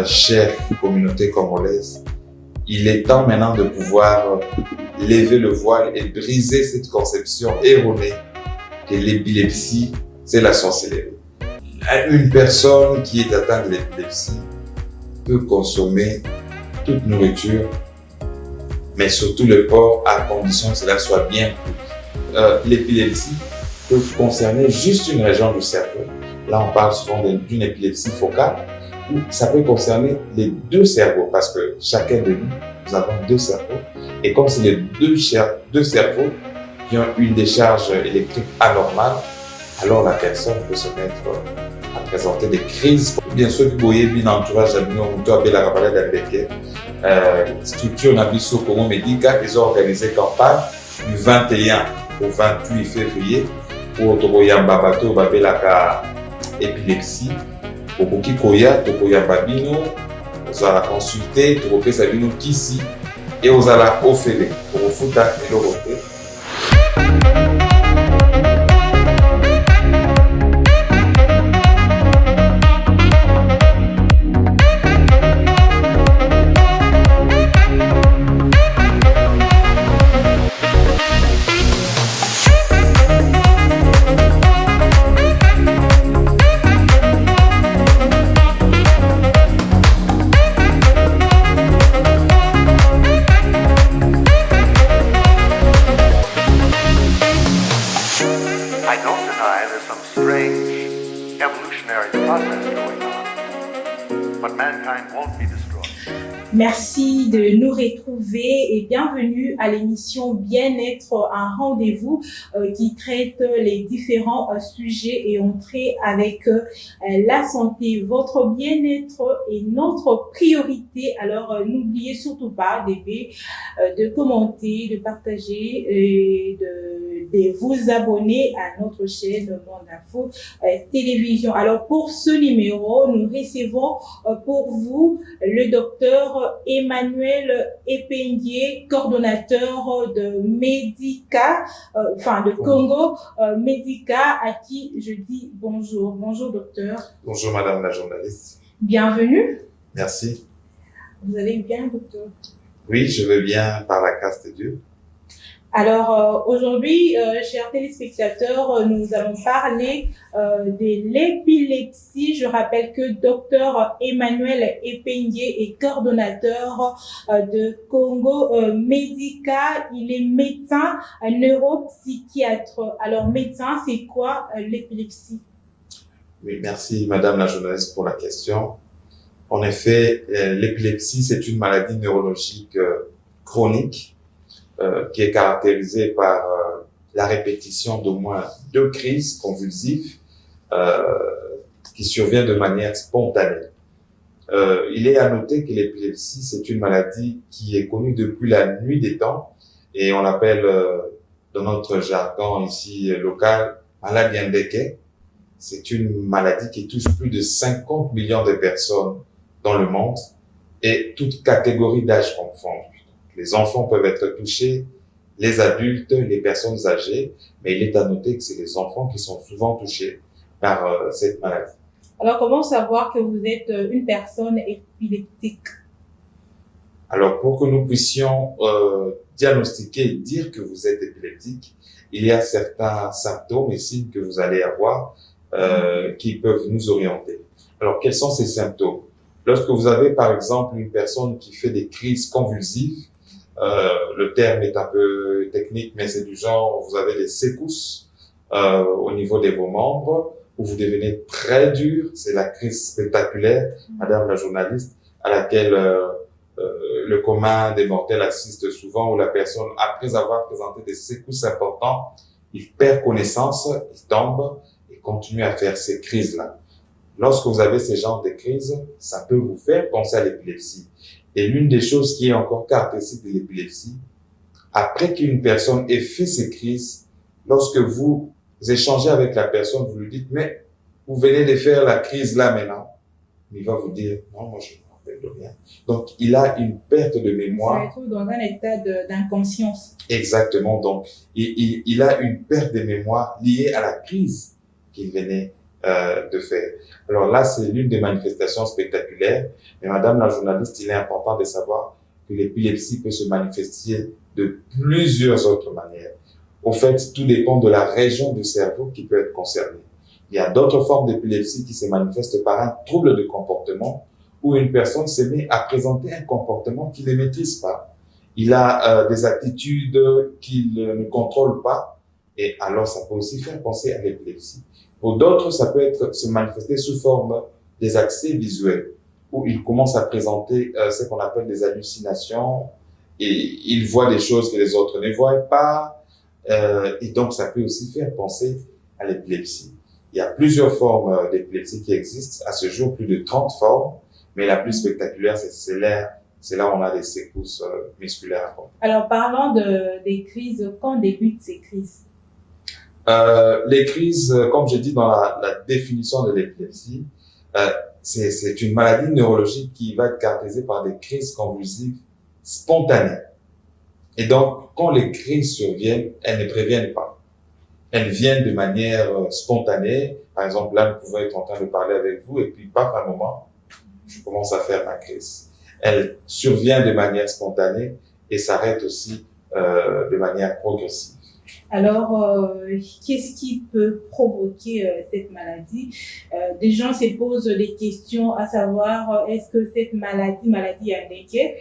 chère communauté congolaise, il est temps maintenant de pouvoir lever le voile et briser cette conception erronée que l'épilepsie, c'est la sorcellerie. Une personne qui est atteinte de l'épilepsie peut consommer toute nourriture, mais surtout le porc, à condition que cela soit bien cuit. L'épilepsie peut concerner juste une région du cerveau. Là, on parle souvent d'une épilepsie focale, ou ça peut concerner les deux cerveaux, parce que chacun de nous avons deux cerveaux. Et comme c'est les deux cerveaux qui ont une décharge électrique anormale, alors la personne peut se mettre à présenter des crises. Bien sûr, vous voyez bien l'entourage de nous, on doit la rappeler d'Ambeke. Structure Nabiso Congo Médica, ils ont organisé campagne du 21 au 28 février pour Tokoyamba Bato, Babelaka épilepsie. Okoki Koya, Tokoyamba Bino, vous allez consulter, Tokopesa Bino Kisi, et vous allez offrir pour vous foutre et le refait. Merci de nous retrouver et bienvenue à l'émission Bien-être, un rendez-vous qui traite les différents sujets et on traite avec la santé. Votre bien-être est notre priorité. Alors n'oubliez surtout pas de commenter, de partager et de vous abonner à notre chaîne Monde Info Télévision. Alors pour ce numéro, nous recevons pour vous le docteur Emmanuel Ependier, coordonnateur de Medica, de Congo Medica, à qui je dis bonjour. Bonjour docteur. Bonjour madame la journaliste. Bienvenue. Merci. Vous allez bien docteur? Oui, je vais bien par la grâce de Dieu. Alors aujourd'hui, chers téléspectateurs, nous allons parler de l'épilepsie. Je rappelle que docteur Emmanuel Ependier est coordonnateur de Congo Medica. Il est médecin neuropsychiatre. Alors médecin, c'est quoi l'épilepsie? Oui, merci madame la journaliste pour la question. En effet, l'épilepsie, c'est une maladie neurologique chronique qui est caractérisée par la répétition d'au moins 2 crises convulsives qui surviennent de manière spontanée. Il est à noter que l'épilepsie, c'est une maladie qui est connue depuis la nuit des temps et on l'appelle dans notre jargon ici local maladie Ambeke. C'est une maladie qui touche plus de 50 millions de personnes dans le monde et toutes catégories d'âge confondues. Les enfants peuvent être touchés, les adultes, les personnes âgées, mais il est à noter que c'est les enfants qui sont souvent touchés par cette maladie. Alors, comment savoir que vous êtes une personne épileptique? Alors, pour que nous puissions diagnostiquer et dire que vous êtes épileptique, il y a certains symptômes et signes que vous allez avoir qui peuvent nous orienter. Alors, quels sont ces symptômes? Lorsque vous avez, par exemple, une personne qui fait des crises convulsives, le terme est un peu technique, mais c'est du genre, vous avez des secousses au niveau de vos membres, où vous devenez très dur, c'est la crise spectaculaire, madame la journaliste, à laquelle le commun des mortels assiste souvent, où la personne, après avoir présenté des secousses importantes, il perd connaissance, il tombe et continue à faire ces crises-là. Lorsque vous avez ce genre de crises, ça peut vous faire penser à l'épilepsie. Et l'une des choses qui est encore caractéristique de l'épilepsie, après qu'une personne ait fait ces crises, lorsque vous échangez avec la personne, vous lui dites, mais vous venez de faire la crise là maintenant. Il va vous dire, non, moi je ne me rappelle de rien. Donc, il a une perte de mémoire. Ça se trouve dans un état d'inconscience. Exactement. Donc, il a une perte de mémoire liée à la crise qu'il venait de faire. Alors là, c'est l'une des manifestations spectaculaires. Mais madame la journaliste, il est important de savoir que l'épilepsie peut se manifester de plusieurs autres manières. Au fait, tout dépend de la région du cerveau qui peut être concernée. Il y a d'autres formes d'épilepsie qui se manifestent par un trouble de comportement où une personne se met à présenter un comportement qu'il ne maîtrise pas. Il a des attitudes qu'il ne contrôle pas et alors ça peut aussi faire penser à l'épilepsie. Pour d'autres, ça peut se manifester sous forme des accès visuels où il commence à présenter ce qu'on appelle des hallucinations et il voit des choses que les autres ne voient pas et donc ça peut aussi faire penser à l'épilepsie. Il y a plusieurs formes d'épilepsie qui existent, à ce jour plus de 30 formes, mais la plus spectaculaire, c'est là où on a des secousses musculaires. Alors, parlons des crises. Quand débutent ces crises? Les crises, comme j'ai dit dans la définition de l'épilepsie, c'est une maladie neurologique qui va être caractérisée par des crises convulsives spontanées. Et donc, quand les crises surviennent, elles ne préviennent pas. Elles viennent de manière spontanée. Par exemple, là, nous pouvons être en train de parler avec vous et puis, paf, un moment, je commence à faire ma crise. Elle survient de manière spontanée et s'arrête aussi de manière progressive. Alors, qu'est-ce qui peut provoquer cette maladie? Des gens se posent des questions à savoir, est-ce que cette maladie Andeke,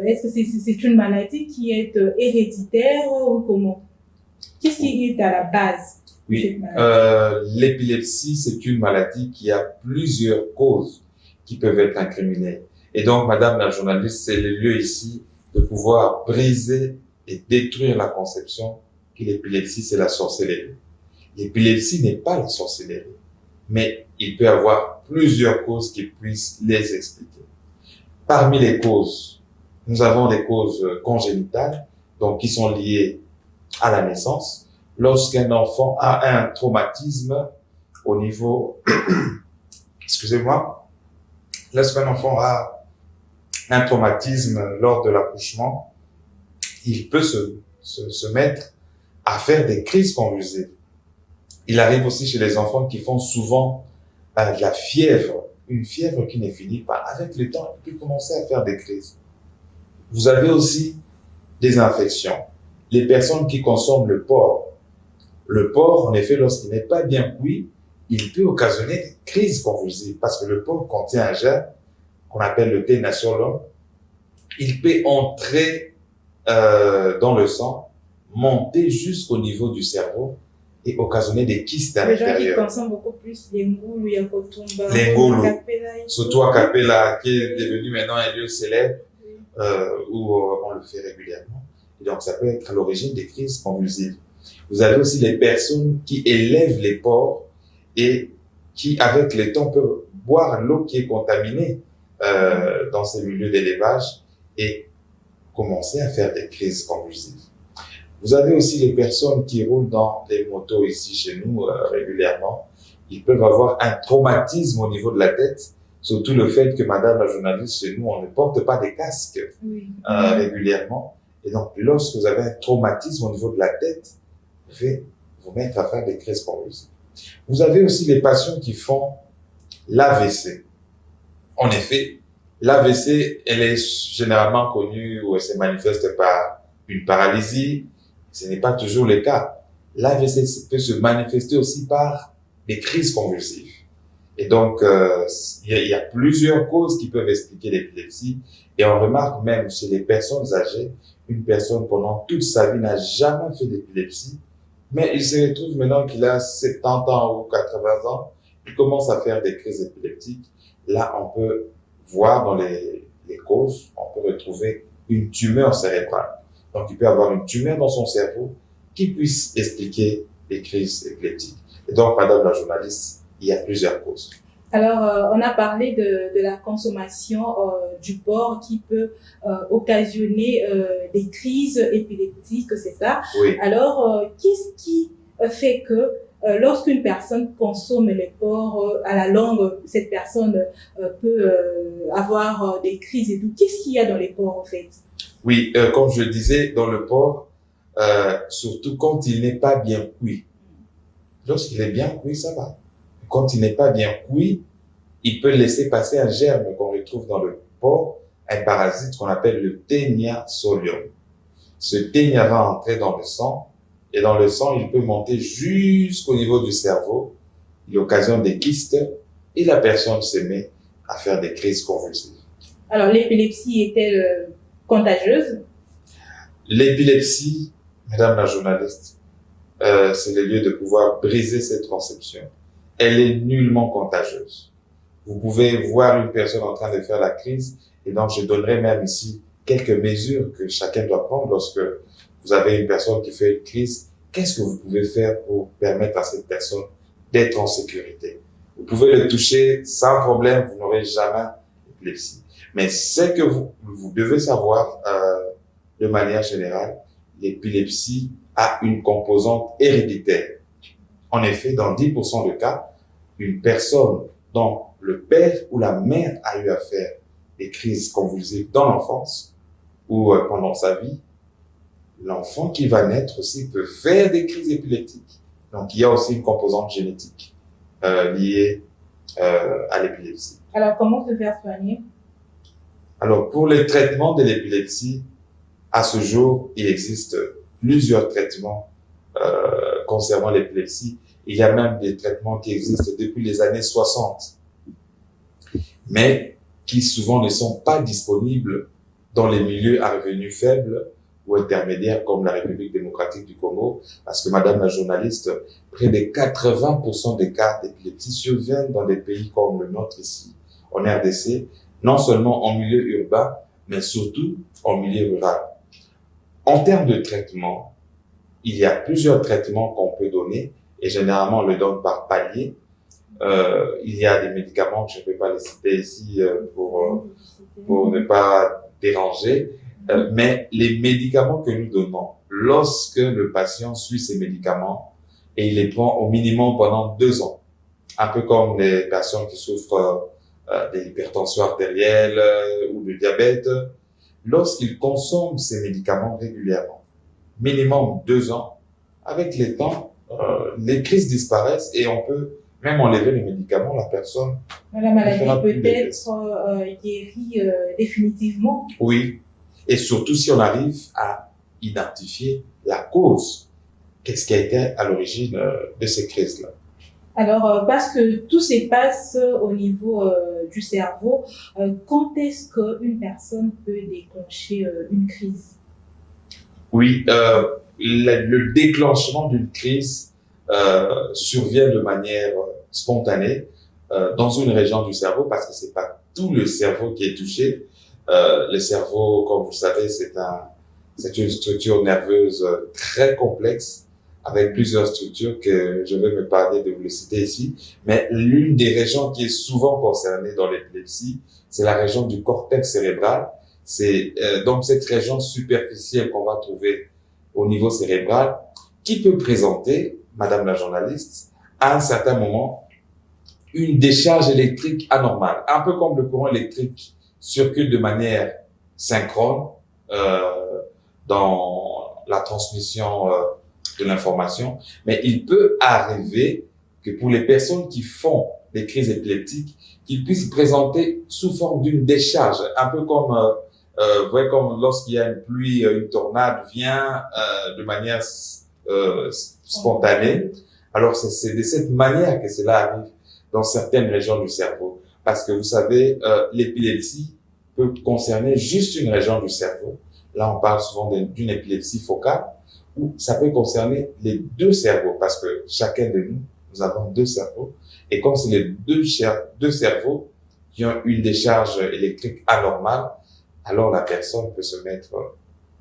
est-ce que c'est une maladie qui est héréditaire ou comment? Qu'est-ce qui est à la base de cette maladie? L'épilepsie, c'est une maladie qui a plusieurs causes qui peuvent être incriminées. Et donc, madame la journaliste, c'est le lieu ici de pouvoir briser et détruire la conception que l'épilepsie, c'est la sorcellerie. L'épilepsie n'est pas la sorcellerie, mais il peut y avoir plusieurs causes qui puissent les expliquer. Parmi les causes, nous avons des causes congénitales, donc qui sont liées à la naissance. Lorsqu'un enfant a un traumatisme au niveau, excusez-moi, lorsqu'un enfant a un traumatisme lors de l'accouchement, il peut se mettre à faire des crises convulsives. Il arrive aussi chez les enfants qui font souvent de la fièvre, une fièvre qui ne finit pas. Avec le temps, il peut commencer à faire des crises. Vous avez aussi des infections. Les personnes qui consomment le porc, en effet, lorsqu'il n'est pas bien cuit, il peut occasionner des crises convulsives parce que le porc contient un germe qu'on appelle le ténaciolum. Il peut entrer dans le sang, monter jusqu'au niveau du cerveau et occasionner des kystes à l'intérieur. Les gens qui consomment beaucoup plus l'engulu, yakotumba, surtout à Capella, qui est devenu maintenant un lieu célèbre où on le fait régulièrement. Et donc, ça peut être à l'origine des crises convulsives. Vous avez aussi les personnes qui élèvent les porcs et qui, avec le temps, peuvent boire l'eau qui est contaminée dans ces milieux d'élevage et commencer à faire des crises convulsives. Vous avez aussi les personnes qui roulent dans des motos ici chez nous régulièrement. Ils peuvent avoir un traumatisme au niveau de la tête, surtout le fait que madame la journaliste chez nous, on ne porte pas des casques régulièrement. Et donc, lorsque vous avez un traumatisme au niveau de la tête, vous pouvez vous mettre à faire des crises convulsives. Vous avez aussi les patients qui font l'AVC. En effet, l'AVC, elle est généralement connue ou elle se manifeste par une paralysie. Ce n'est pas toujours le cas. L'AVC peut se manifester aussi par des crises convulsives. Et donc, il y a plusieurs causes qui peuvent expliquer l'épilepsie. Et on remarque même chez les personnes âgées, une personne pendant toute sa vie n'a jamais fait d'épilepsie, mais il se retrouve maintenant qu'il a 70 ans ou 80 ans, il commence à faire des crises épileptiques. Là, on peut voir dans les causes, on peut retrouver une tumeur cérébrale. Donc, il peut avoir une tumeur dans son cerveau qui puisse expliquer les crises épileptiques. Et donc, madame la journaliste, il y a plusieurs causes. Alors, on a parlé de la consommation du porc qui peut occasionner des crises épileptiques, c'est ça? Oui. Alors, qu'est-ce qui fait que lorsqu'une personne consomme le porc, à la longue, cette personne peut avoir des crises et tout? Qu'est-ce qu'il y a dans les porcs, en fait? Oui, comme je le disais, dans le porc, surtout quand il n'est pas bien cuit. Lorsqu'il est bien cuit, ça va. quand il n'est pas bien cuit, il peut laisser passer un germe qu'on retrouve dans le porc, un parasite qu'on appelle le Taenia solium. Ce Taenia va entrer dans le sang, et dans le sang, il peut monter jusqu'au niveau du cerveau. Il occasionne des kystes, et la personne se met à faire des crises convulsives. Alors, l'épilepsie est-elle contagieuse? L'épilepsie, madame la journaliste, c'est le lieu de pouvoir briser cette conception. Elle est nullement contagieuse. Vous pouvez voir une personne en train de faire la crise, et donc je donnerai même ici quelques mesures que chacun doit prendre lorsque vous avez une personne qui fait une crise. Qu'est-ce que vous pouvez faire pour permettre à cette personne d'être en sécurité? Vous pouvez le toucher sans problème, vous n'aurez jamais l'épilepsie. Mais ce que vous devez savoir de manière générale, l'épilepsie a une composante héréditaire. En effet, dans 10% de cas, une personne dont le père ou la mère a eu à faire des crises convulsives dans l'enfance ou pendant sa vie, l'enfant qui va naître aussi peut faire des crises épileptiques. Donc, il y a aussi une composante génétique liée à l'épilepsie. Alors, comment se faire soigner? Alors, pour les traitements de l'épilepsie, à ce jour, il existe plusieurs traitements concernant l'épilepsie. Il y a même des traitements qui existent depuis les années 60, mais qui souvent ne sont pas disponibles dans les milieux à revenus faibles ou intermédiaires comme la République démocratique du Congo, parce que madame la journaliste, près de 80% des cas d'épilepsie surviennent dans des pays comme le nôtre ici, en RDC, non seulement en milieu urbain, mais surtout en milieu rural. En termes de traitement, il y a plusieurs traitements qu'on peut donner, et généralement on le donne par palier. Il y a des médicaments que je ne peux pas les citer ici pour ne pas déranger, mais les médicaments que nous donnons, lorsque le patient suit ces médicaments et il les prend au minimum pendant 2 ans, un peu comme les patients qui souffrent d'hypertension artérielle ou de diabète, lorsqu'ils consomment ces médicaments régulièrement, minimum 2 ans, avec le temps, les crises disparaissent et on peut même enlever les médicaments, la personne. La maladie peut être guérie définitivement. Oui, et surtout si on arrive à identifier la cause. Qu'est-ce qui a été à l'origine de ces crises-là? Alors, parce que tout se passe au niveau du cerveau, quand est-ce qu'une personne peut déclencher une crise? Oui, le déclenchement d'une crise survient de manière spontanée dans une région du cerveau, parce que c'est pas tout le cerveau qui est touché. Le cerveau, comme vous savez, c'est une structure nerveuse très complexe, avec plusieurs structures que je vais me parler de vous le citer ici. Mais l'une des régions qui est souvent concernée dans l'épilepsie, c'est la région du cortex cérébral. C'est donc cette région superficielle qu'on va trouver au niveau cérébral, qui peut présenter, madame la journaliste, à un certain moment, une décharge électrique anormale. Un peu comme le courant électrique circule de manière synchrone dans la transmission de l'information, mais il peut arriver que pour les personnes qui font des crises épileptiques, qu'ils puissent présenter sous forme d'une décharge, un peu comme vous voyez, comme lorsqu'il y a une pluie, une tornade vient de manière spontanée. Alors c'est de cette manière que cela arrive dans certaines régions du cerveau, parce que vous savez, l'épilepsie peut concerner juste une région du cerveau. Là, on parle souvent d'une épilepsie focale, ou ça peut concerner les 2 cerveaux, parce que chacun de nous avons 2 cerveaux, et comme c'est les deux cerveaux qui ont une décharge électrique anormale, alors la personne peut se mettre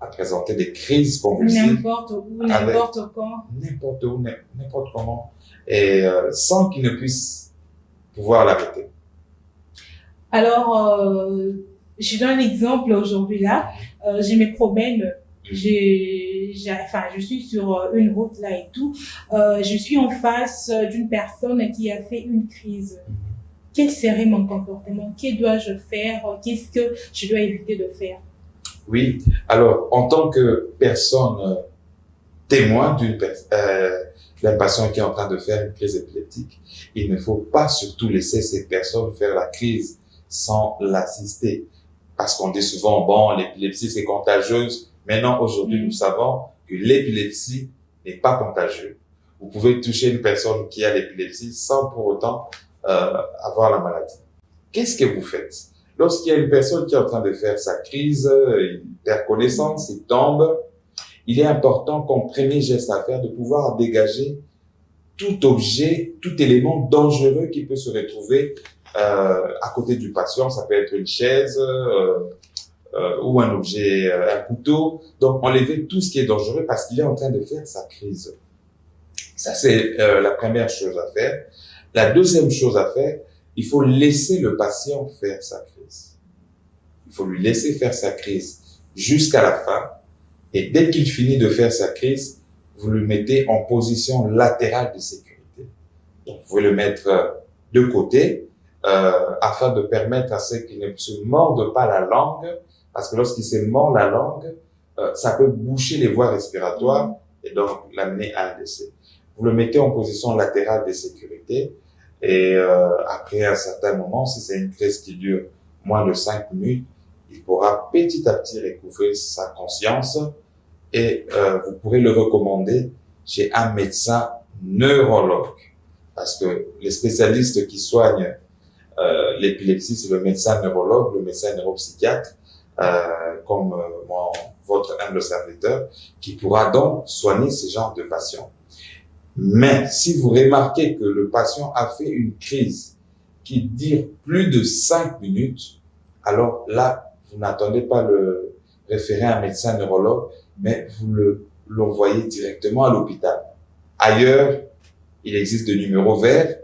à présenter des crises convulsives. N'importe où, n'importe quand. N'importe où, n'importe comment, et sans qu'il ne puisse pouvoir l'arrêter. Alors, je donne un exemple aujourd'hui là. Je me promène, je suis sur une route là et tout. Je suis en face d'une personne qui a fait une crise. Quel serait mon comportement? Que dois-je faire? Qu'est-ce que je dois éviter de faire? Oui, alors en tant que personne témoin d'un patient qui est en train de faire une crise épileptique, il ne faut pas surtout laisser cette personne faire la crise sans l'assister. Parce qu'on dit souvent, bon, l'épilepsie c'est contagieuse. Maintenant, aujourd'hui, nous savons que l'épilepsie n'est pas contagieuse. Vous pouvez toucher une personne qui a l'épilepsie sans pour autant avoir la maladie. Qu'est-ce que vous faites? Lorsqu'il y a une personne qui est en train de faire sa crise, il perd connaissance, il tombe, il est important comme premier geste à faire de pouvoir dégager tout objet, tout élément dangereux qui peut se retrouver à côté du patient. Ça peut être une chaise ou un objet, un couteau. Donc, enlever tout ce qui est dangereux parce qu'il est en train de faire sa crise. Ça, c'est la première chose à faire. La deuxième chose à faire, il faut laisser le patient faire sa crise. Il faut lui laisser faire sa crise jusqu'à la fin. Et dès qu'il finit de faire sa crise, vous le mettez en position latérale de sécurité. Donc, vous pouvez le mettre de côté afin de permettre à ce qu'il ne se morde pas la langue, parce que lorsqu'il se mord la langue, ça peut boucher les voies respiratoires et donc l'amener à un décès. Vous le mettez en position latérale de sécurité et après un certain moment, si c'est une crise qui dure moins de 5 minutes, il pourra petit à petit recouvrer sa conscience et vous pourrez le recommander chez un médecin neurologue. Parce que les spécialistes qui soignent l'épilepsie, c'est le médecin neurologue, le médecin neuropsychiatre, comme votre humble serviteur, qui pourra donc soigner ce genre de patient. Mais si vous remarquez que le patient a fait une crise qui dure plus de 5 minutes, alors là, vous n'attendez pas le référer à un médecin neurologue, mais vous l'envoyez directement à l'hôpital. Ailleurs, il existe des numéros verts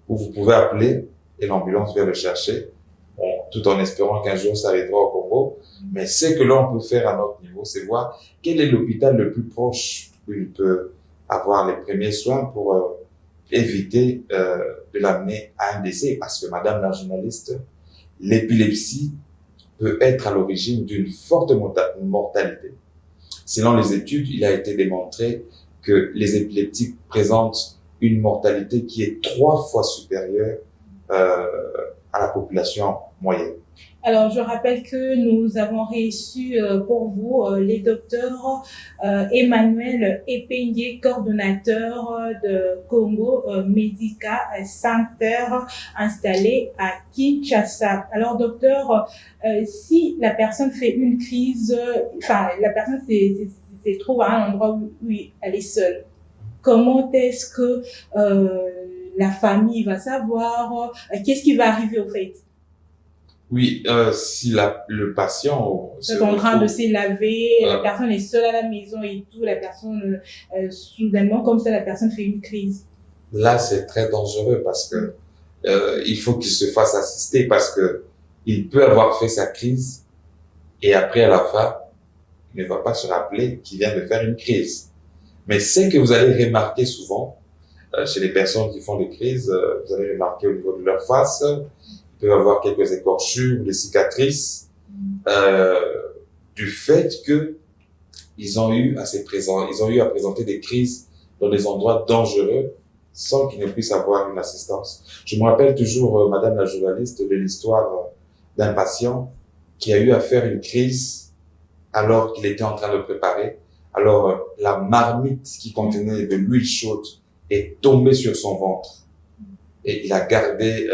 où vous pouvez appeler et l'ambulance vient le chercher, tout en espérant qu'un jour ça arrivera au Congo. Mais ce que l'on peut faire à notre niveau, c'est voir quel est l'hôpital le plus proche où il peut avoir les premiers soins pour éviter de l'amener à un décès. Parce que, madame la journaliste, l'épilepsie peut être à l'origine d'une forte mortalité. Selon les études, il a été démontré que les épileptiques présentent une mortalité qui est 3 fois supérieure à la population moyenne. Alors, je rappelle que nous avons reçu pour vous les docteurs Emmanuel Epengue, coordonnateur de Congo Medica Center installé à Kinshasa. Alors, docteur, si la personne fait une crise, la personne se trouve à un endroit où elle est seule, comment est-ce que la famille va savoir? Qu'est-ce qui va arriver au fait? Oui, si le patient est en train de se laver, la personne est seule à la maison et tout, la personne, soudainement, comme ça, la personne fait une crise. Là, c'est très dangereux parce que il faut qu'il se fasse assister parce que il peut avoir fait sa crise et après, à la fin, il ne va pas se rappeler qu'il vient de faire une crise. Mais ce que vous allez remarquer souvent chez les personnes qui font des crises, vous allez remarquer au niveau de leur face, il peut y avoir quelques écorchures, des cicatrices, du fait que ils ont eu à présenter des crises dans des endroits dangereux sans qu'ils ne puissent avoir une assistance. Je me rappelle toujours, madame la journaliste, de l'histoire d'un patient qui a eu à faire une crise alors qu'il était en train de préparer. Alors, la marmite qui contenait de l'huile chaude est tombée sur son ventre. Et il a gardé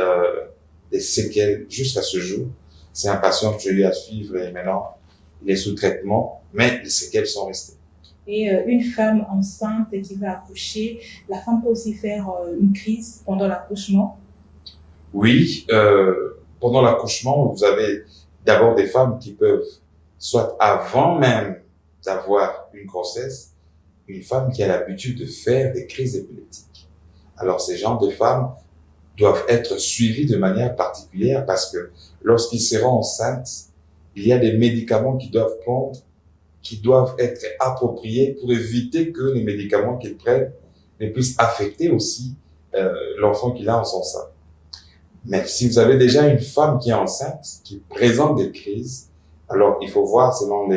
des séquelles jusqu'à ce jour. C'est un patient que j'ai eu à suivre et maintenant, il est sous traitement, mais les séquelles sont restées. Et une femme enceinte qui va accoucher, la femme peut aussi faire une crise pendant l'accouchement? Oui, pendant l'accouchement, vous avez d'abord des femmes qui peuvent, soit avant même d'avoir une grossesse, une femme qui a l'habitude de faire des crises épileptiques. Alors, ces genres de femmes doivent être suivies de manière particulière parce que lorsqu'ils seront enceintes, il y a des médicaments qu'ils doivent prendre, qui doivent être appropriés pour éviter que les médicaments qu'ils prennent ne puissent affecter aussi l'enfant qu'il a en son sein. Mais si vous avez déjà une femme qui est enceinte, qui présente des crises, Alors, il faut voir selon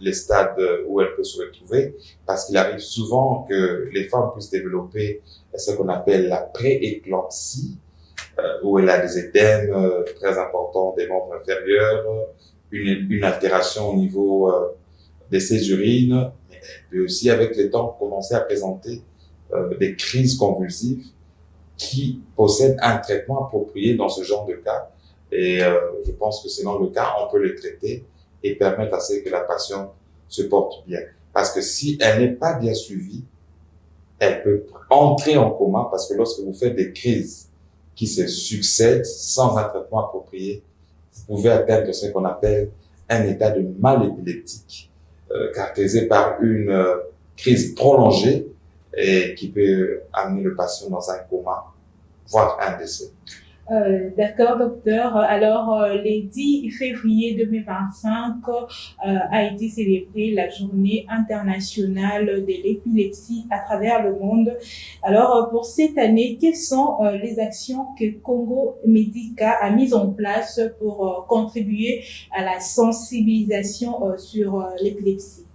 les stades où elle peut se retrouver, parce qu'il arrive souvent que les femmes puissent développer ce qu'on appelle la pré-éclampsie, où elle a des édèmes très importants des membres inférieurs, une altération au niveau de ses urines, mais elle peut aussi, avec le temps, commencer à présenter des crises convulsives qui possèdent un traitement approprié dans ce genre de cas. Et je pense que selon le cas, on peut le traiter et permettre à ce que la patiente se porte bien. Parce que si elle n'est pas bien suivie, elle peut entrer en coma, parce que lorsque vous faites des crises qui se succèdent sans un traitement approprié, vous pouvez atteindre ce qu'on appelle un état de mal épileptique, caractérisé par une crise prolongée et qui peut amener le patient dans un coma, voire un décès. D'accord, docteur. Alors, le 10 février 2025 a été célébrée la journée internationale de l'épilepsie à travers le monde. Alors, pour cette année, quelles sont les actions que Congo Medica a mises en place pour contribuer à la sensibilisation sur l'épilepsie?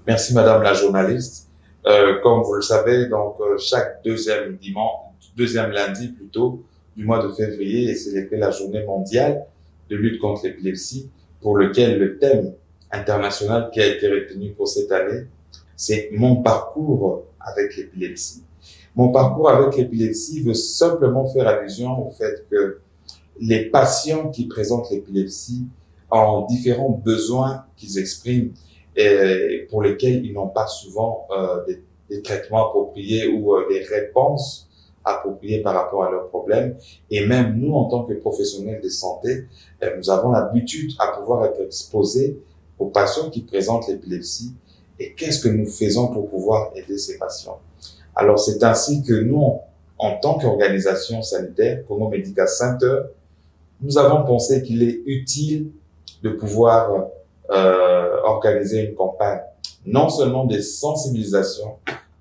Merci, madame la journaliste. Comme vous le savez, donc, chaque deuxième lundi plutôt, du mois de février est célébrée la journée mondiale de lutte contre l'épilepsie, pour lequel le thème international qui a été retenu pour cette année, c'est mon parcours avec l'épilepsie. Mon parcours avec l'épilepsie veut simplement faire allusion au fait que les patients qui présentent l'épilepsie ont différents besoins qu'ils expriment et pour lesquels ils n'ont pas souvent des traitements appropriés ou des réponses appropriées par rapport à leurs problèmes. Et même nous, en tant que professionnels de santé, nous avons l'habitude à pouvoir être exposés aux patients qui présentent l'épilepsie et qu'est-ce que nous faisons pour pouvoir aider ces patients. Alors, c'est ainsi que nous, en tant qu'organisation sanitaire, Congo Medica Center, nous avons pensé qu'il est utile de pouvoir organiser une campagne, non seulement de sensibilisation,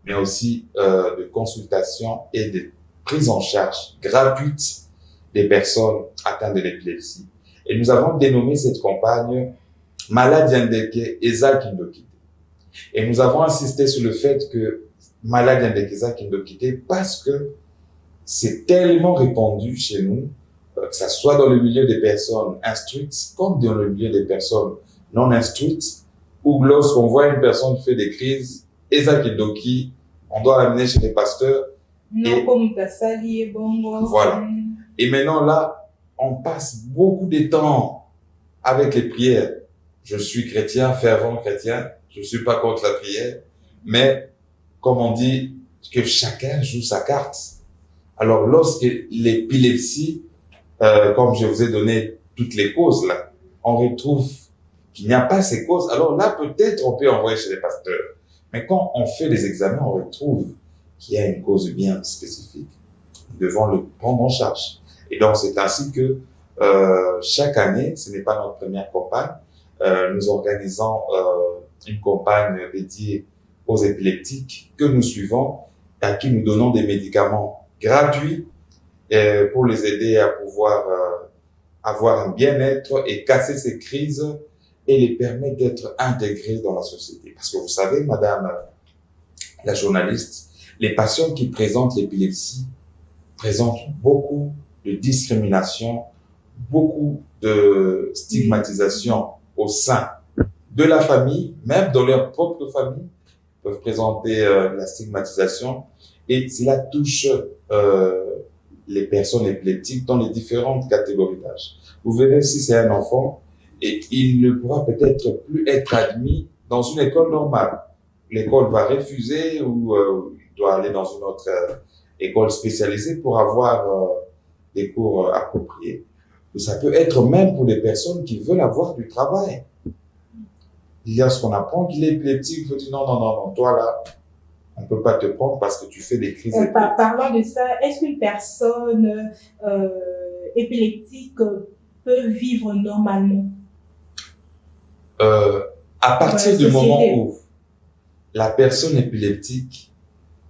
mais aussi de consultation et de prise en charge gratuite des personnes atteintes de l'épilepsie. Et nous avons dénommé cette campagne Maladi Ndeke Eza Kindokite. Et nous avons insisté sur le fait que Maladi Ndeke Eza Kindokite, parce que c'est tellement répandu chez nous, que ça soit dans le milieu des personnes instruites comme dans le milieu des personnes non instruites, où lorsqu'on voit une personne faire des crises, Eza Kindoki, on doit l'amener chez les pasteurs. Non, comme Tassali et Bongo. Voilà. Et maintenant là, on passe beaucoup de temps avec les prières. Je suis chrétien, fervent chrétien, je suis pas contre la prière, mais comme on dit, que chacun joue sa carte. Alors lorsque l'épilepsie, comme je vous ai donné toutes les causes là, on retrouve qu'il n'y a pas ces causes, alors là peut-être on peut envoyer chez les pasteurs. Mais quand on fait des examens, on retrouve qu'il y a une cause bien spécifique. Nous devons le prendre en charge. Et donc c'est ainsi que chaque année, ce n'est pas notre première campagne, nous organisons une campagne dédiée aux épileptiques que nous suivons et à qui nous donnons des médicaments gratuits pour les aider à pouvoir avoir un bien-être et casser ces crises et les permettre d'être intégrés dans la société. Parce que vous savez, madame la journaliste, les patients qui présentent l'épilepsie présentent beaucoup de discrimination, beaucoup de stigmatisation au sein de la famille, même dans leur propre famille, peuvent présenter la stigmatisation et cela touche les personnes épileptiques dans les différentes catégories d'âge. Vous verrez si c'est un enfant et il ne pourra peut-être plus être admis dans une école normale. L'école va refuser ou il doit aller dans une autre école spécialisée pour avoir des cours appropriés. Ça peut être même pour des personnes qui veulent avoir du travail. Il y a ce qu'on apprend qu'il est épileptique, il faut dire non, toi là, on ne peut pas te prendre parce que tu fais des crises épileptiques. Parlant de ça, est-ce qu'une personne épileptique peut vivre normalement? À partir du moment où la personne épileptique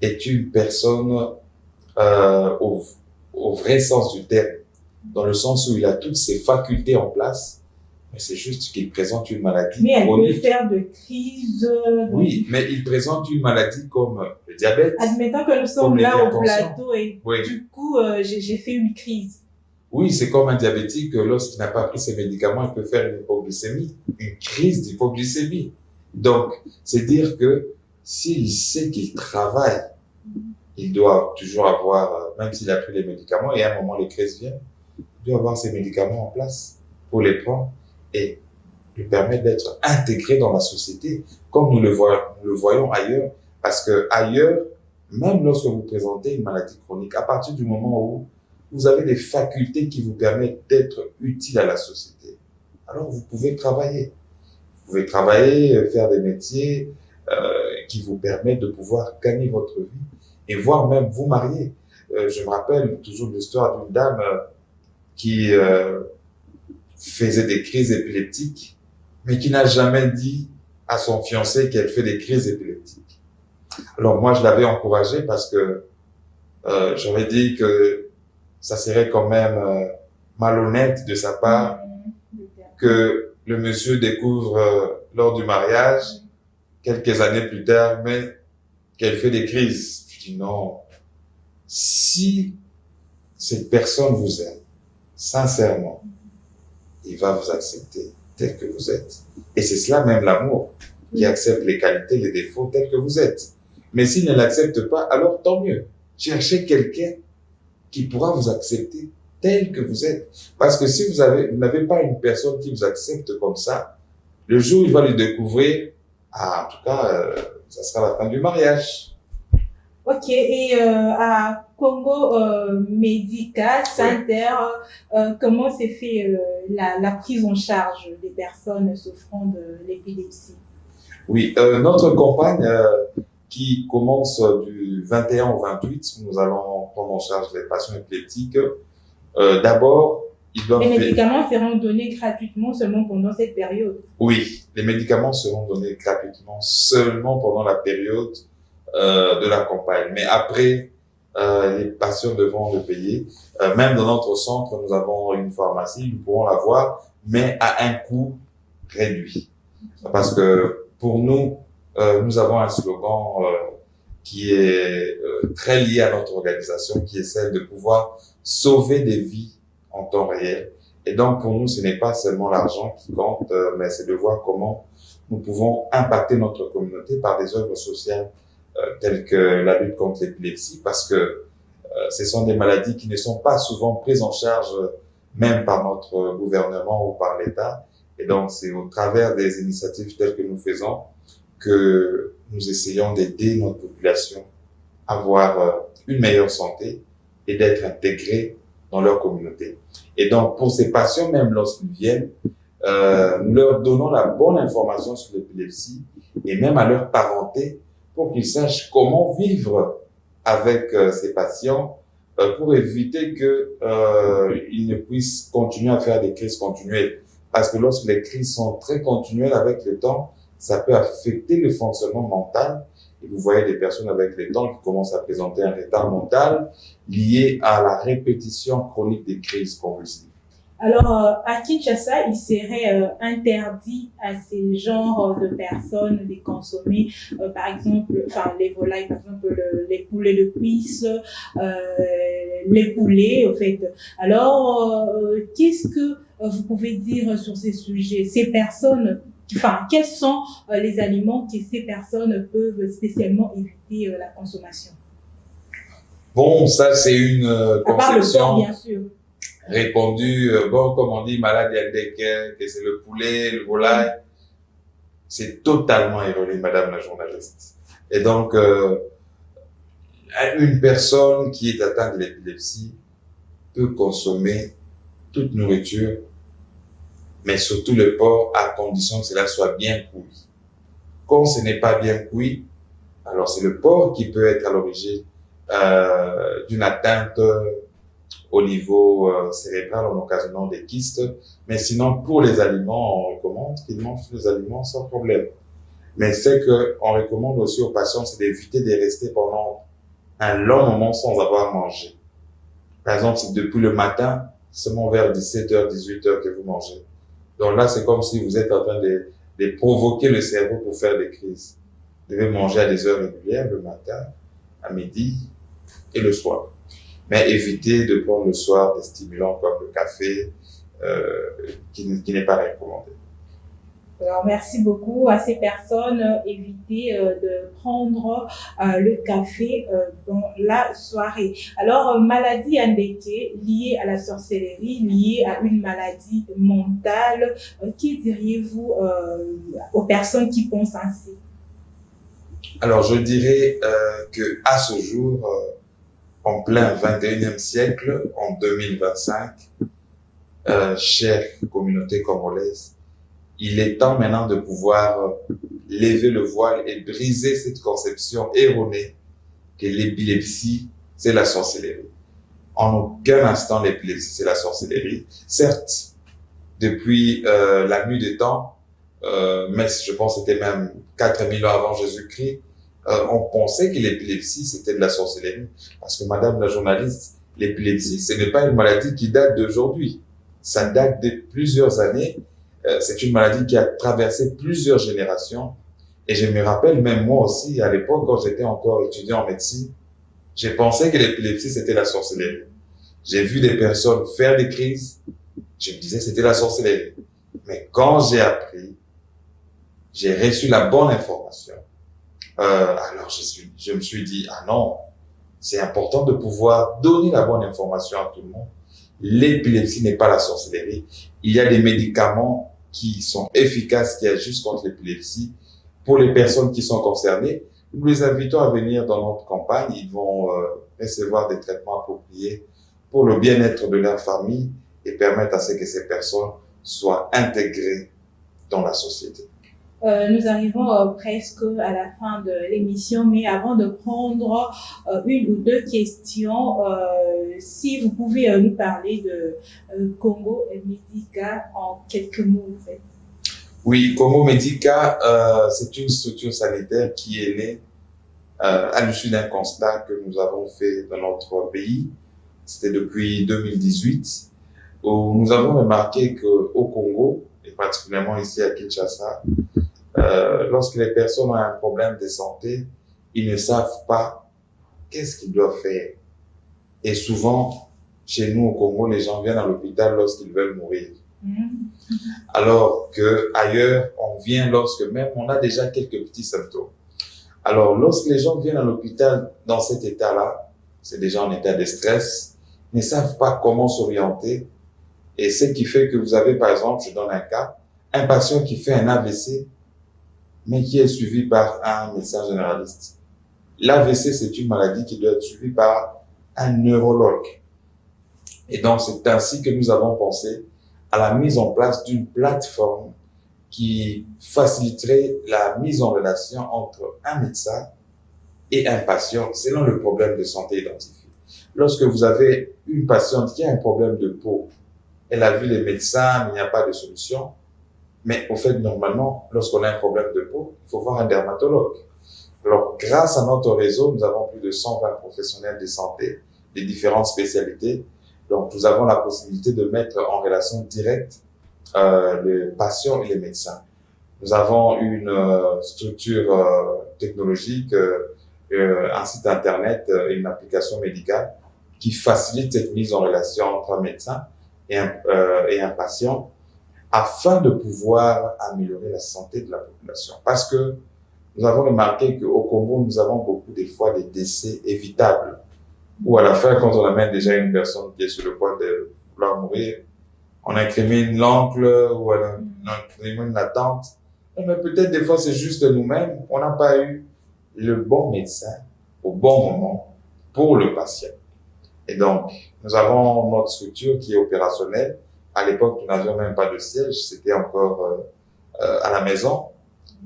est une personne au vrai sens du terme, dans le sens où il a toutes ses facultés en place, mais c'est juste qu'il présente une maladie Mais elle peut chronique. faire de crises. Oui, mais il présente une maladie comme le diabète. Admettons que nous sommes Comme là au l'hypertension. plateau et Oui. du coup, j'ai fait une crise. Oui, c'est comme un diabétique, lorsqu'il n'a pas pris ses médicaments, il peut faire une hypoglycémie, une crise d'hypoglycémie. Donc, c'est dire que s'il sait qu'il travaille, il doit toujours avoir, même s'il a pris les médicaments, et à un moment les crises viennent, il doit avoir ses médicaments en place pour les prendre et lui permettre d'être intégré dans la société, comme nous le voyons ailleurs. Parce que ailleurs, même lorsque vous présentez une maladie chronique, à partir du moment où vous avez des facultés qui vous permettent d'être utile à la société, alors vous pouvez travailler. Vous pouvez travailler, faire des métiers qui vous permettent de pouvoir gagner votre vie et voire même vous marier. Je me rappelle toujours l'histoire d'une dame qui faisait des crises épileptiques, mais qui n'a jamais dit à son fiancé qu'elle fait des crises épileptiques. Alors moi, je l'avais encouragée parce que j'aurais dit que ça serait quand même malhonnête de sa part que le monsieur découvre lors du mariage, quelques années plus tard, mais qu'elle fait des crises. Je dis non. Si cette personne vous aime, sincèrement, il va vous accepter tel que vous êtes. Et c'est cela même l'amour, qui accepte les qualités, les défauts tels que vous êtes. Mais s'il ne l'accepte pas, alors tant mieux. Cherchez quelqu'un qui pourra vous accepter tel que vous êtes. Parce que si vous n'avez pas une personne qui vous accepte comme ça, le jour où il va le découvrir, en tout cas, ça sera la fin du mariage. Ok, et à Congo Médica Center, comment s'est fait la prise en charge des personnes souffrant de l'épilepsie? Oui, notre campagne qui commence du 21 au 28, nous allons prendre en charge les patients épileptiques. D'abord, ils doivent... Les médicaments seront donnés gratuitement seulement pendant cette période? Oui, les médicaments seront donnés gratuitement seulement pendant la période de la campagne. Mais après, les patients devront le payer. Même dans notre centre, nous avons une pharmacie, nous pourrons l'avoir, mais à un coût réduit. Parce que pour nous, nous avons un slogan qui est très lié à notre organisation, qui est celle de pouvoir sauver des vies en temps réel. Et donc, pour nous, ce n'est pas seulement l'argent qui compte, mais c'est de voir comment nous pouvons impacter notre communauté par des œuvres sociales telles que la lutte contre l'épilepsie, parce que ce sont des maladies qui ne sont pas souvent prises en charge même par notre gouvernement ou par l'État. Et donc, c'est au travers des initiatives telles que nous faisons que nous essayons d'aider notre population à avoir une meilleure santé et d'être intégrés dans leur communauté. Et donc, pour ces patients, même lorsqu'ils viennent, nous leur donnons la bonne information sur l'épilepsie et même à leur parenté pour qu'ils sachent comment vivre avec ces patients pour éviter qu'ils ne puissent continuer à faire des crises continuelles. Parce que lorsque les crises sont très continuelles avec le temps, ça peut affecter le fonctionnement mental. Et vous voyez des personnes avec le temps qui commencent à présenter un retard mental lié à la répétition chronique des crises convulsives. Alors, à Kinshasa, il serait interdit à ces genres de personnes de consommer, par exemple, les volailles, par exemple, les poulets de cuisse, les poulets, en fait. Alors, qu'est-ce que vous pouvez dire sur ces sujets? Ces personnes, quels sont les aliments que ces personnes peuvent spécialement éviter la consommation? Bon, ça, c'est une conception. À part le porc, bien sûr. Répondu, comme on dit, malade yandeke, que c'est le poulet, le volaille. C'est totalement erroné, madame la journaliste. Et donc, une personne qui est atteinte de l'épilepsie peut consommer toute nourriture, mais surtout le porc, à condition que cela soit bien cuit. Quand ce n'est pas bien cuit, alors c'est le porc qui peut être à l'origine d'une atteinte au niveau cérébral en occasionnant des kystes. Mais sinon, pour les aliments, on recommande qu'ils mangent les aliments sans problème. Mais ce qu'on recommande aussi aux patients, c'est d'éviter de rester pendant un long moment sans avoir mangé. Par exemple, si depuis le matin, seulement vers 17h, 18h que vous mangez, Donc là, c'est comme si vous êtes en train de provoquer le cerveau pour faire des crises. Vous devez manger à des heures régulières, le matin, à midi et le soir. Mais évitez de prendre le soir des stimulants comme le café, qui n'est pas recommandé. Alors, merci beaucoup à ces personnes. Évitez de prendre le café dans la soirée. Alors, maladie endetée liée à la sorcellerie, liée à une maladie mentale, qui diriez-vous aux personnes qui pensent ainsi? Alors, je dirais que à ce jour, en plein 21e siècle, en 2025, chère communauté congolaise, il est temps maintenant de pouvoir lever le voile et briser cette conception erronée que l'épilepsie, c'est la sorcellerie. En aucun instant, l'épilepsie, c'est la sorcellerie. Certes, depuis la nuit des temps, mais je pense que c'était même 4000 ans avant Jésus-Christ, on pensait que l'épilepsie, c'était de la sorcellerie. Parce que madame la journaliste, l'épilepsie, ce n'est pas une maladie qui date d'aujourd'hui. Ça date de plusieurs années. C'est une maladie qui a traversé plusieurs générations. Et je me rappelle, même moi aussi, à l'époque, quand j'étais encore étudiant en médecine, j'ai pensé que l'épilepsie, c'était la sorcellerie. J'ai vu des personnes faire des crises. Je me disais que c'était la sorcellerie. Mais quand j'ai appris, j'ai reçu la bonne information. Alors je me suis dit, ah non, c'est important de pouvoir donner la bonne information à tout le monde. L'épilepsie n'est pas la sorcellerie. Il y a des médicaments qui sont efficaces, qui agissent contre l'épilepsie. Pour les personnes qui sont concernées, nous les invitons à venir dans notre campagne. Ils vont recevoir des traitements appropriés pour le bien-être de leur famille et permettre à ce que ces personnes soient intégrées dans la société. Nous arrivons presque à la fin de l'émission, mais avant de prendre une ou deux questions, si vous pouvez nous parler de Congo Medica en quelques mots, en fait. Oui, Congo Medica, c'est une structure sanitaire qui est née à l'issue d'un constat que nous avons fait dans notre pays. C'était depuis 2018, où nous avons remarqué qu'au Congo, et particulièrement ici à Kinshasa, lorsque les personnes ont un problème de santé, ils ne savent pas qu'est-ce qu'ils doivent faire. Et souvent, chez nous au Congo, les gens viennent à l'hôpital lorsqu'ils veulent mourir. Alors que ailleurs, on vient lorsque même on a déjà quelques petits symptômes. Alors, lorsque les gens viennent à l'hôpital dans cet état-là, c'est déjà en état de stress, ils ne savent pas comment s'orienter. Et ce qui fait que vous avez, par exemple, je donne un cas, un patient qui fait un AVC, mais qui est suivi par un médecin généraliste. L'AVC, c'est une maladie qui doit être suivie par un neurologue. Et donc, c'est ainsi que nous avons pensé à la mise en place d'une plateforme qui faciliterait la mise en relation entre un médecin et un patient selon le problème de santé identifié. Lorsque vous avez une patiente qui a un problème de peau, elle a vu les médecins, mais il n'y a pas de solution. Mais au fait, normalement, lorsqu'on a un problème de peau, il faut voir un dermatologue. Alors, grâce à notre réseau, nous avons plus de 120 professionnels de santé de différentes spécialités. Donc, nous avons la possibilité de mettre en relation directe les patients et les médecins. Nous avons une structure technologique, un site internet et une application médicale qui facilite cette mise en relation entre un médecin et un patient afin de pouvoir améliorer la santé de la population. Parce que nous avons remarqué qu'au Congo, nous avons beaucoup des fois des décès évitables. Ou à la fin, quand on amène déjà une personne qui est sur le point de vouloir mourir, on incrimine l'oncle ou on incrimine la tante. Mais peut-être des fois, c'est juste nous-mêmes. On n'a pas eu le bon médecin au bon moment pour le patient. Et donc, nous avons notre structure qui est opérationnelle. À l'époque, nous n'avions même pas de siège. C'était encore à la maison.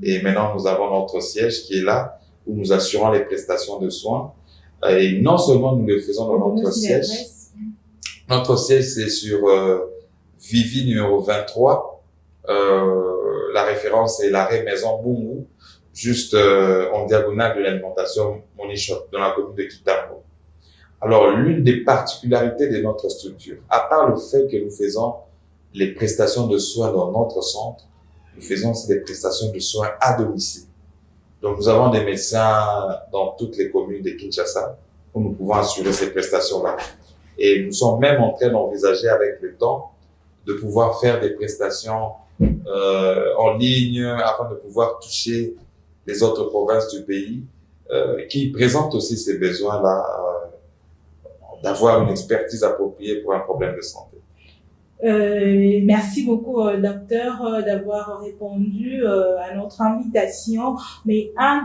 Et maintenant, nous avons notre siège qui est là, où nous assurons les prestations de soins. Et non seulement nous le faisons dans notre siège. Notre siège, c'est sur Vivi numéro 23. La référence est l'arrêt Maison Bungu, juste en diagonale de l'alimentation Money Shop, dans la commune de Kitambo. Alors, l'une des particularités de notre structure, à part le fait que nous faisons les prestations de soins dans notre centre, nous faisons aussi des prestations de soins à domicile. Donc, nous avons des médecins dans toutes les communes de Kinshasa où nous pouvons assurer ces prestations-là. Et nous sommes même en train d'envisager avec le temps de pouvoir faire des prestations en ligne afin de pouvoir toucher les autres provinces du pays qui présentent aussi ces besoins-là d'avoir une expertise appropriée pour un problème de santé. Merci beaucoup, docteur, d'avoir répondu à notre invitation. Mais un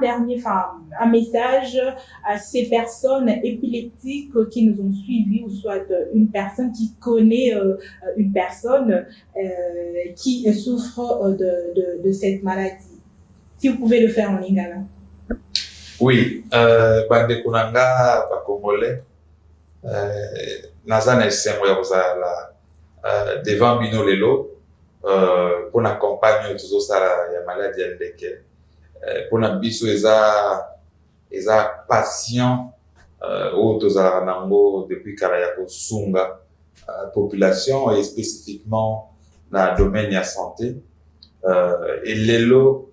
message à ces personnes épileptiques qui nous ont suivis, ou soit une personne qui connaît une personne qui souffre de cette maladie. Si vous pouvez le faire en lingala. Oui, bande kunanga bakongolais, naza na esengo ya kozala devant bino lelo pour na campagne tozosala ya maladie ya ndeke pour na biso eza patient oyo tozalaka nango depuis kala ya kosunga population et spécifiquement na domaine ya santé et lelo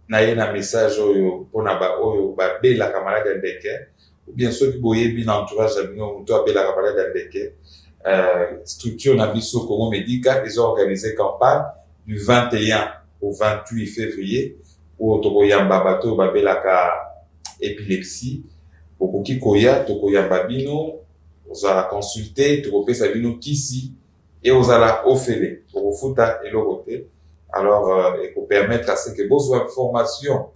naye na message oyo mpona oyo babelaka maladi ya ndeke ou bien soki boyebi na entourage ya bino moto abelaka maladi ya ndeke structure na biso Congo Médical, ils ont organisé campagne du 21 au 28 février pour tokoyamba bato babelaka épilepsie okoki koya tokoyamba bino ozala consulter tokopesa bino kisi et ozala ofele tokofuta eloko te alors et pour permettre à ce que bozwa information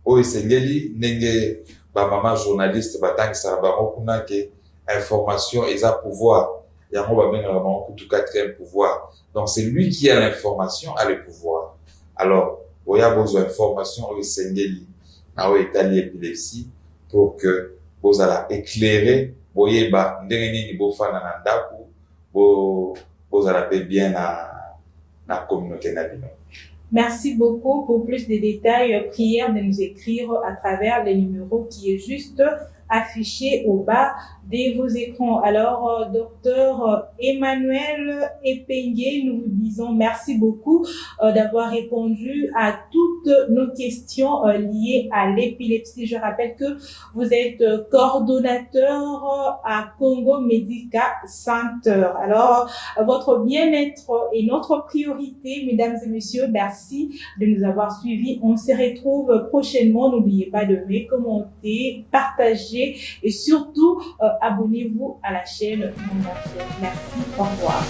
oyo esengeli ndenge bamama journaliste batangisaka bango kuna ke information eza pouvoir. Yango babengaka bango kutu quatrième pouvoir. Donc c'est lui qui a l'information, a le pouvoir. Alors boya besoin d'information oyo esengeli na oyo etali épilepsie pour que bozala éclairer boyeba ndenge nini bofana na ndako bozala pe bien na communauté na bino. Merci beaucoup. Pour plus de détails, prière de nous écrire à travers les numéros qui est juste affiché au bas de vos écrans. Alors, docteur Emmanuel Epengue, nous vous disons merci beaucoup d'avoir répondu à toutes nos questions liées à l'épilepsie. Je rappelle que vous êtes coordonnateur à Congo Medical Center. Alors, votre bien-être est notre priorité, mesdames et messieurs. Merci de nous avoir suivis. On se retrouve prochainement. N'oubliez pas de commenter, partager et surtout abonnez-vous à la chaîne Mondaction. Merci, au revoir.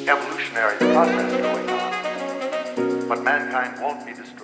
Evolutionary process going on, but mankind won't be destroyed.